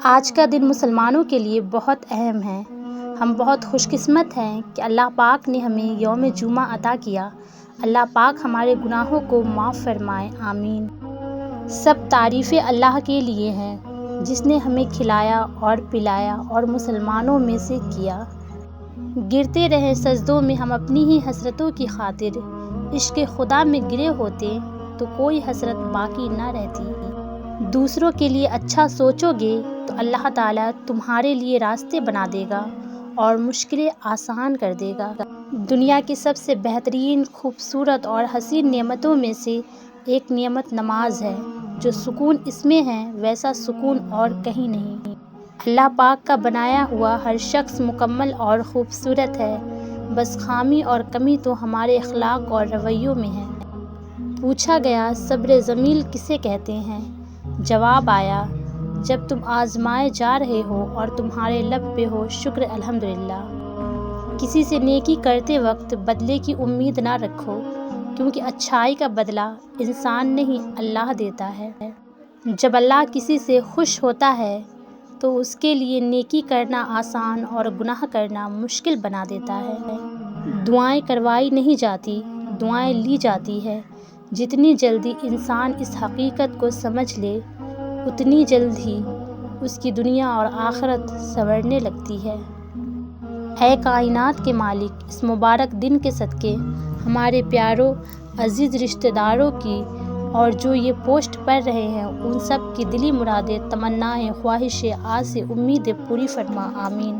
آج کا دن مسلمانوں کے لیے بہت اہم ہے۔ ہم بہت خوش قسمت ہیں کہ اللہ پاک نے ہمیں یوم جمعہ عطا کیا۔ اللہ پاک ہمارے گناہوں کو معاف فرمائے، آمین۔ سب تعریفیں اللہ کے لیے ہیں جس نے ہمیں کھلایا اور پلایا اور مسلمانوں میں سے کیا۔ گرتے رہے سجدوں میں ہم اپنی ہی حسرتوں کی خاطر، عشق خدا میں گرے ہوتے تو کوئی حسرت باقی نہ رہتی۔ دوسروں کے لیے اچھا سوچو گے تو اللہ تعالیٰ تمہارے لیے راستے بنا دے گا اور مشکلیں آسان کر دے گا۔ دنیا کی سب سے بہترین، خوبصورت اور حسین نعمتوں میں سے ایک نعمت نماز ہے۔ جو سکون اس میں ہے ویسا سکون اور کہیں نہیں۔ اللہ پاک کا بنایا ہوا ہر شخص مکمل اور خوبصورت ہے، بس خامی اور کمی تو ہمارے اخلاق اور رویوں میں ہے۔ پوچھا گیا صبر جمیل کسے کہتے ہیں؟ جواب آیا، جب تم آزمائے جا رہے ہو اور تمہارے لب پہ ہو شکر الحمدللہ۔ کسی سے نیکی کرتے وقت بدلے کی امید نہ رکھو، کیونکہ اچھائی کا بدلہ انسان نہیں اللہ دیتا ہے۔ جب اللہ کسی سے خوش ہوتا ہے تو اس کے لیے نیکی کرنا آسان اور گناہ کرنا مشکل بنا دیتا ہے۔ دعائیں کروائی نہیں جاتی، دعائیں لی جاتی ہے۔ جتنی جلدی انسان اس حقیقت کو سمجھ لے، اتنی جلد ہی اس کی دنیا اور آخرت سنورنے لگتی ہے۔ اے کائنات کے مالک، اس مبارک دن کے صدقے ہمارے پیاروں عزیز رشتہ داروں کی اور جو یہ پوسٹ پڑھ رہے ہیں ان سب کی دلی مرادیں، تمنائیں، خواہشیں، آسیں، امیدیں پوری فرما، آمین۔